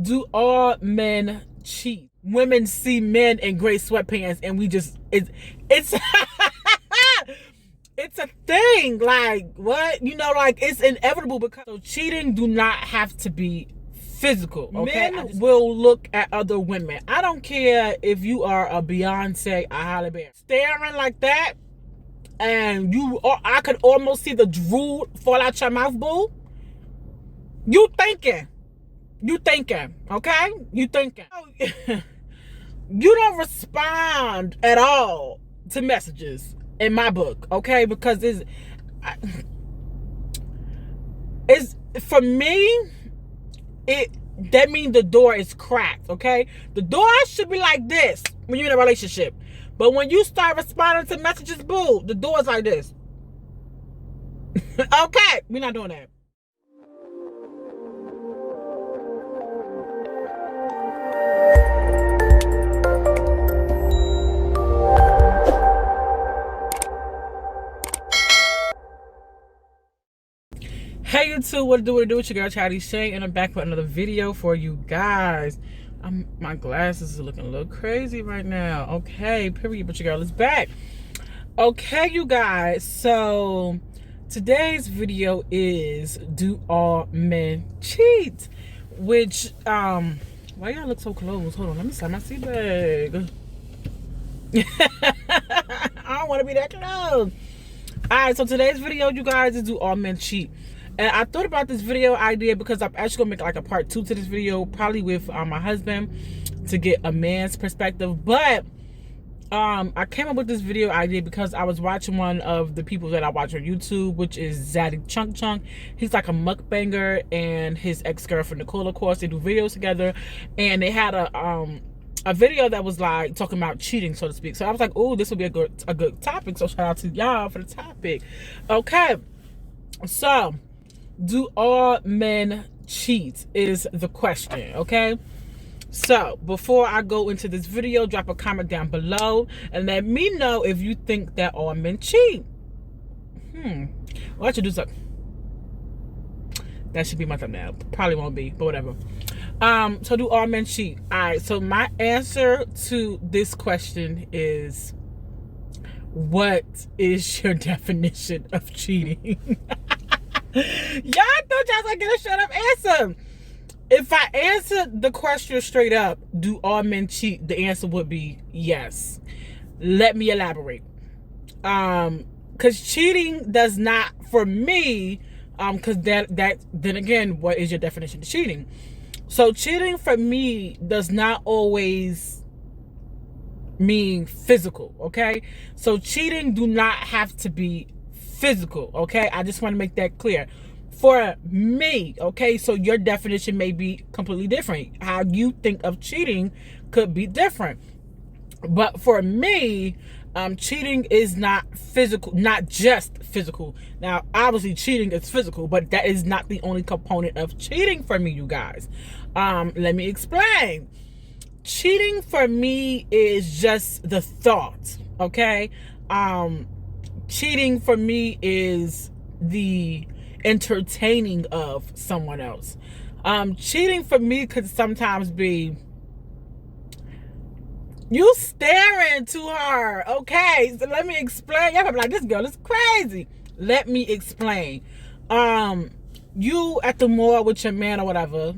Do all men cheat? Women see men in gray sweatpants and we just it's it's a thing. Like, what? Like, it's inevitable because so cheating do not have to be physical. Okay, men will look at other women. I don't care if you are a Beyonce, a Halle Berry, staring like that, and I could almost see the drool fall out your mouth, boo. You thinking, okay? You thinking. You don't respond at all to messages in my book, okay? Because it's for me, that means the door is cracked, okay? The door should be like this when you're in a relationship. But when you start responding to messages, boo, the door's like this. Okay, we're not doing that. Hey YouTube, what to do with your girl chattyshay, and I'm back with another video for you guys. My glasses are looking a little crazy right now. Okay, period, but your girl is back. Okay, you guys, so today's video is do all men cheat? Which why y'all look so close? Hold on, let me slide my seat bag. I don't want to be that close. Alright, so today's video, you guys, is do all men cheat? And I thought about this video idea because I'm actually gonna make like a part 2 to this video, probably with my husband, to get a man's perspective. But I came up with this video idea because I was watching one of the people that I watch on YouTube, which is Zaddy Chunk Chunk. He's like a mukbanger, and his ex-girlfriend Nicole, of course, they do videos together, and they had a video that was like talking about cheating, so to speak. So I was like, oh, this would be a good topic. So shout out to y'all for the topic. Okay, so do all men cheat is the question, okay? So before I go into this video, drop a comment down below and let me know if you think that all men cheat. Well, I should do something. That should be my thumbnail. Probably won't be, but whatever. So do all men cheat? All right, so my answer to this question is, what is your definition of cheating? Y'all thought y'all was gonna get a straight up answer. If I answered the question straight up, do all men cheat? The answer would be yes. Let me elaborate. Because cheating does not, for me, because then again, what is your definition of cheating? So cheating for me does not always mean physical, okay? So cheating do not have to be physical, okay? I just want to make that clear. For me, okay? So your definition may be completely different. How you think of cheating could be different. But for me, cheating is not physical, not just physical. Now, obviously cheating is physical, but that is not the only component of cheating for me, you guys. Let me explain. Cheating for me is just the thought, okay? Cheating for me is the entertaining of someone else. Cheating for me could sometimes be you staring too hard. Okay, so let me explain. Y'all be like, this girl is crazy. Let me explain. You at the mall with your man or whatever,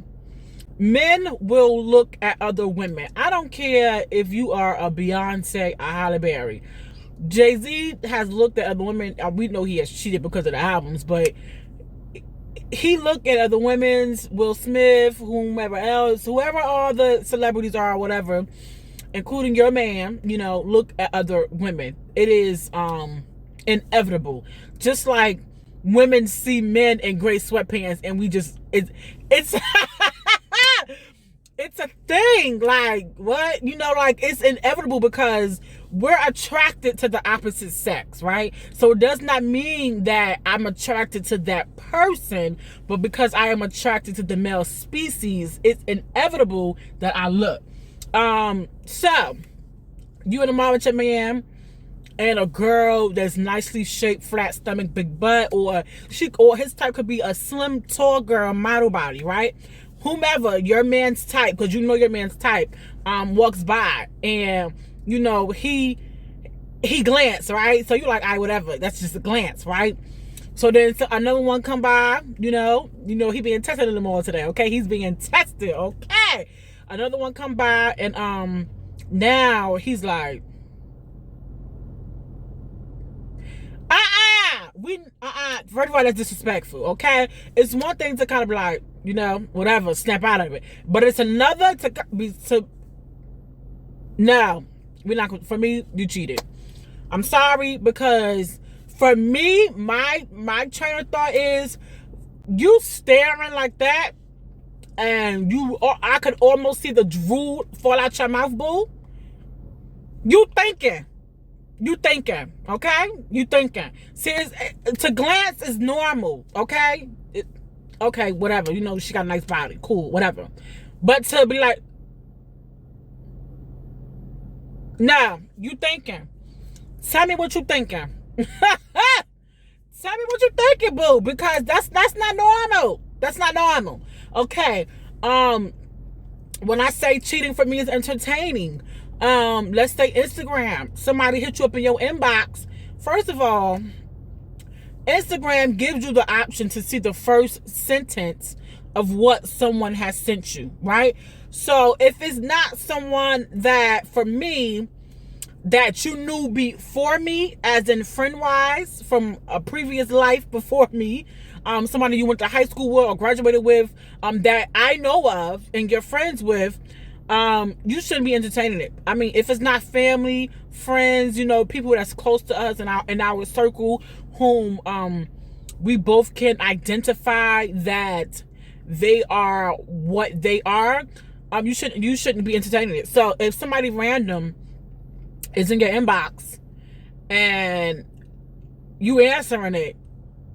men will look at other women. I don't care if you are a Beyonce, a Halle Berry. Jay-Z has looked at other women. We know he has cheated because of the albums, but he looked at other women's, Will Smith, whomever else, whoever all the celebrities are or whatever, including your man, look at other women. It is inevitable. Just like women see men in gray sweatpants and we just, it's it's a thing. Like, what? Like, it's inevitable because we're attracted to the opposite sex, right? So it does not mean that I'm attracted to that person, but because I am attracted to the male species, it's inevitable that I look. So you in the mall with your man and a girl that's nicely shaped, flat stomach, big butt, or his type could be a slim, tall girl, model body, right? whomever your man's type, because you know your man's type, walks by and he glanced, right? So you're like, all right, whatever, that's just a glance, right? So then another one come by, he being tested in the mall today, okay? He's being tested, okay? Another one come by, and now he's like, first of all, that's disrespectful, okay? It's one thing to kind of be like, whatever, snap out of it. But it's another no, we're not, for me, you cheated. I'm sorry, because for me, my train of thought is, you staring like that, and I could almost see the drool fall out your mouth, boo. You thinking, okay? You thinking. See, to glance is normal, okay? Okay, whatever. She got a nice body. Cool, whatever. But to be like, no, you thinking. Tell me what you thinking. Tell me what you thinking, boo, because that's not normal. That's not normal. Okay. When I say cheating for me is entertaining, let's say Instagram. Somebody hit you up in your inbox. First of all, Instagram gives you the option to see the first sentence of what someone has sent you, right? So if it's not someone that, for me, that you knew before me, as in friend-wise, from a previous life before me, somebody you went to high school with or graduated with, that I know of and you're friends with, you shouldn't be entertaining it. I mean, if it's not family, friends, people that's close to us in our circle, whom we both can identify that they are what they are, you shouldn't be entertaining it. So if somebody random is in your inbox and you answering it,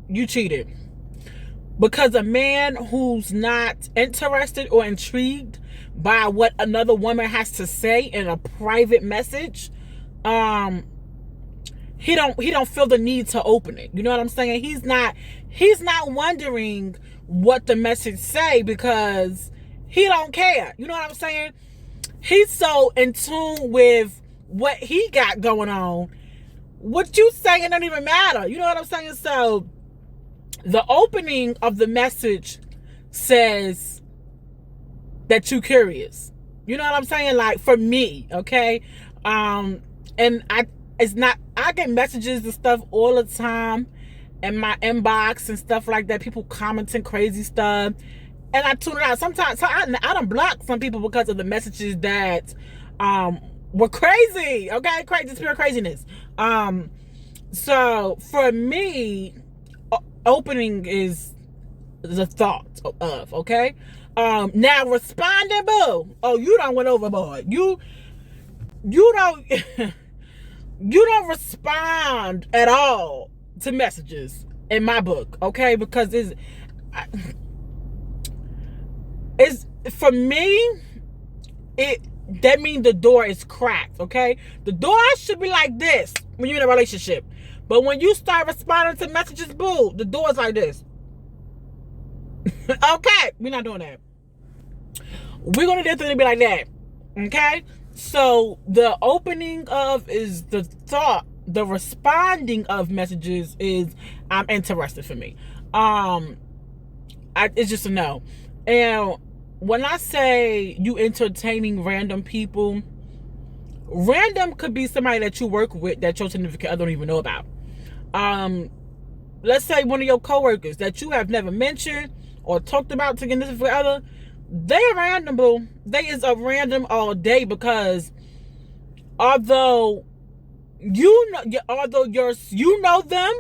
you cheated. Because a man who's not interested or intrigued by what another woman has to say in a private message, he don't feel the need to open it. You know what I'm saying? He's not wondering what the message say, because he don't care. You know what I'm saying? He's so in tune with what he got going on. What you saying don't even matter. You know what I'm saying? So the opening of the message says that you curious. You know what I'm saying? Like, for me, okay? And I get messages and stuff all the time in my inbox and stuff like that. People commenting crazy stuff, and I tune it out. Sometimes, so I don't block some people because of the messages that were crazy. Okay, crazy, pure craziness. So for me, opening is the thought of, okay? Now responding, boo. Oh, you done went overboard. You don't you don't respond at all to messages in my book, okay? Because it's for me, that means the door is cracked, okay? The door should be like this when you're in a relationship. But when you start responding to messages, boo, the door's like this. Okay, we're not doing that. We're going to definitely be like that, okay? So the opening of is the thought, the responding of messages is I'm interested for me. It's just a no. And when I say you entertaining random people, random could be somebody that you work with that your significant other don't even know about. Let's say one of your coworkers that you have never mentioned or talked about to your significant other, they are random, boo. They is a random all day, because although you know them,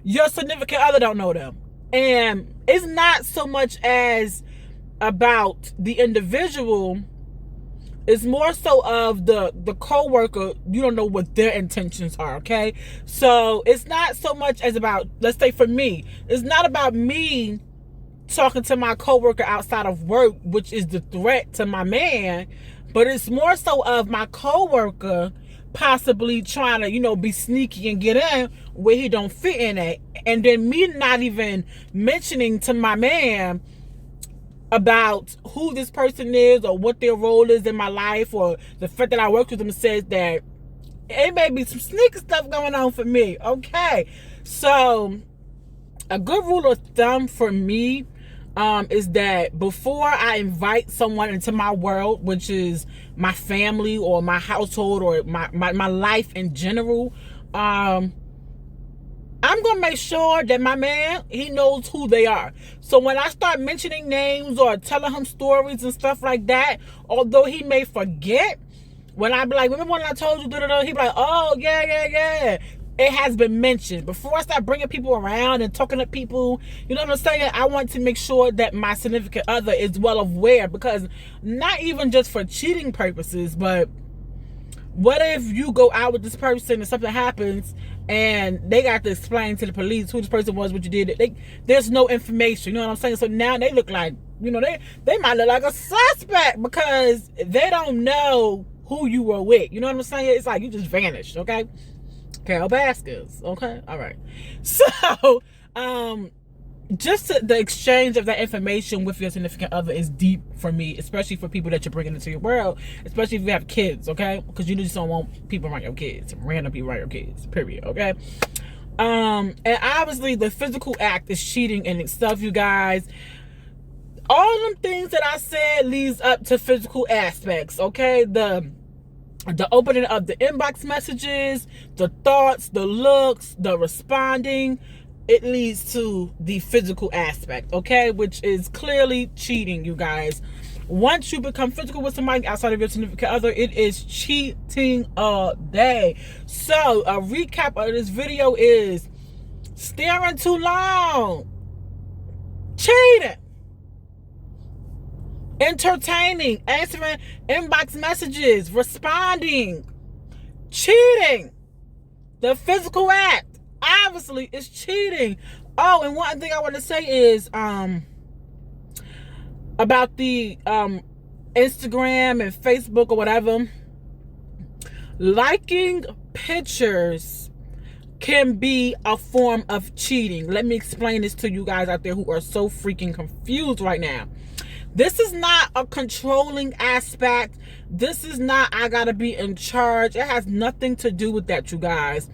your significant other don't know them. And it's not so much as about the individual, it's more so of the co-worker. You don't know what their intentions are, okay? So it's not so much as about, let's say for me, it's not about me talking to my co-worker outside of work, which is the threat to my man, but it's more so of my co-worker possibly trying to, be sneaky and get in where he don't fit in at. And then me not even mentioning to my man about who this person is or what their role is in my life, or the fact that I work with them, says that it may be some sneaky stuff going on for me. Okay, so a good rule of thumb for me is that before I invite someone into my world, which is my family or my household or my life in general, I'm gonna make sure that my man, he knows who they are. So when I start mentioning names or telling him stories and stuff like that, although he may forget, when I be like, remember when I told you, he be like, oh, yeah. It has been mentioned. Before I start bringing people around and talking to people, you know what I'm saying? I want to make sure that my significant other is well aware, because not even just for cheating purposes, but what if you go out with this person and something happens and they got to explain to the police who this person was, what you did? There's no information, you know what I'm saying? So now they look like, you know, they might look like a suspect because they don't know who you were with. You know what I'm saying? It's like you just vanished, okay? Carol Baskins, okay? All right. So, just the exchange of that information with your significant other is deep for me, especially for people that you're bringing into your world, especially if you have kids, okay? Because you just don't want people around your kids, random people around your kids, period, okay? And obviously the physical act is cheating in itself, you guys. All them things that I said leads up to physical aspects, okay? The opening of the inbox messages, the thoughts, the looks, the responding, it leads to the physical aspect, okay? Which is clearly cheating, you guys. Once you become physical with somebody outside of your significant other, it is cheating all day. So a recap of this video is staring too long, cheating, entertaining, answering inbox messages, responding, cheating. The physical act obviously is cheating. Oh, and one thing I want to say is about the Instagram and Facebook or whatever, liking pictures can be a form of cheating. Let me explain this to you guys out there who are so freaking confused right now. This is not a controlling aspect. This is not, I gotta be in charge. It has nothing to do with that, you guys.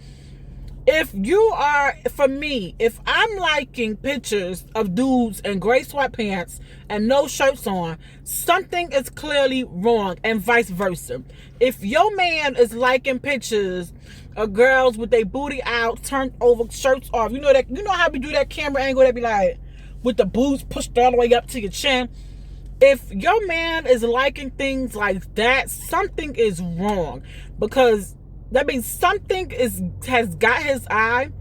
If you are, for me, if I'm liking pictures of dudes in gray sweatpants and no shirts on, something is clearly wrong, and vice versa. If your man is liking pictures of girls with their booty out, turned over, shirts off, you know how we do that camera angle that be like, with the boobs pushed all the way up to your chin? If your man is liking things like that, something is wrong, because that means something has got his eye,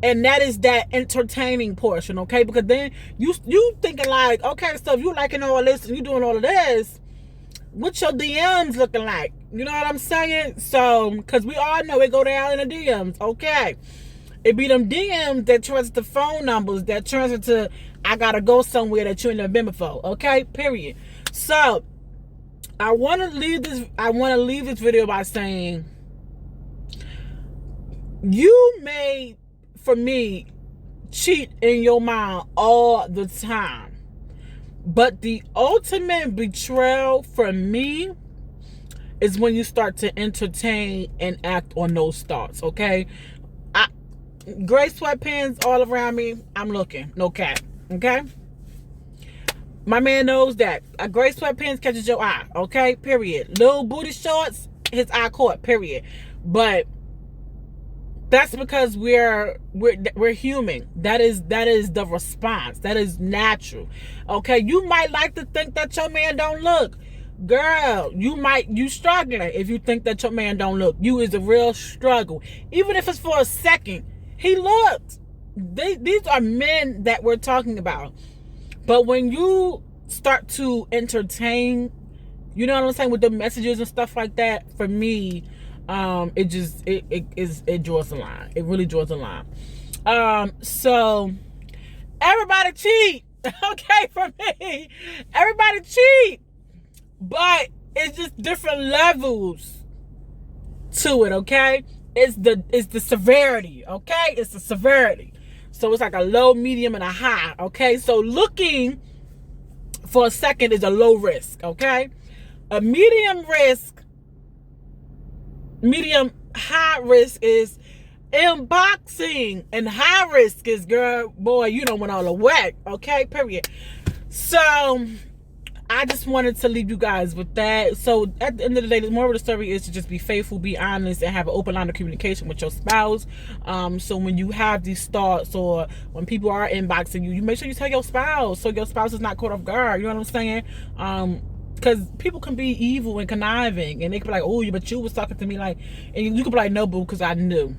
and that is that entertaining portion, okay? Because then you thinking like, okay, so if you liking all this and you doing all of this, what's your DMs looking like? You know what I'm saying? So, because we all know it go down in the DMs, okay? It be them DMs that transfer to phone numbers, that transfer to, I gotta go somewhere that you ain't never been before, okay? Period. So, I want to leave this video by saying, you may, for me, cheat in your mind all the time, but the ultimate betrayal for me is when you start to entertain and act on those thoughts, okay? Gray sweatpants all around me, I'm looking, no cap, okay? My man knows that a gray sweatpants catches your eye, okay? Period. Little booty shorts, his eye caught, period. But that's because we're human. That is the response. That is natural, okay? You might like to think that your man don't look. Girl, you struggling if you think that your man don't look. You is a real struggle. Even if it's for a second. He looked. These are men that we're talking about. But when you start to entertain, you know what I'm saying, with the messages and stuff like that, for me, it draws a line. It really draws a line. So everybody cheat, okay? For me, everybody cheat, but it's just different levels to it, okay? It's the severity, okay? It's the severity. So it's like a low, medium, and a high, okay? So looking for a second is a low risk, okay? A medium high risk is inboxing, and high risk is, girl, boy, you don't want all the whack, okay? Period. So I just wanted to leave you guys with that. So at the end of the day, the moral of the story is to just be faithful, be honest, and have an open line of communication with your spouse. So when you have these thoughts, or when people are inboxing you, you make sure you tell your spouse, so your spouse is not caught off guard. You know what I'm saying? Because people can be evil and conniving, and they can be like, oh, but you was talking to me like, and you could be like, no, boo, because I knew.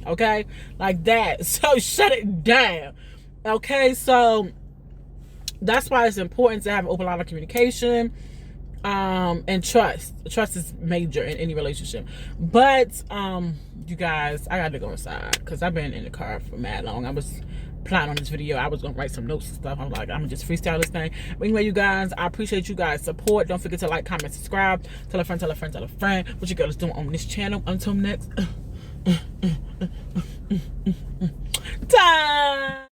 Okay? Like that. So shut it down. Okay? So that's why it's important to have an open line of communication, and trust. Trust is major in any relationship. But you guys, I got to go inside because I've been in the car for mad long. I was planning on this video. I was gonna write some notes and stuff. I'm like, I'm gonna just freestyle this thing. But anyway, you guys, I appreciate you guys' support. Don't forget to like, comment, subscribe. Tell a friend, tell a friend, tell a friend what your girl is doing on this channel. Until next time.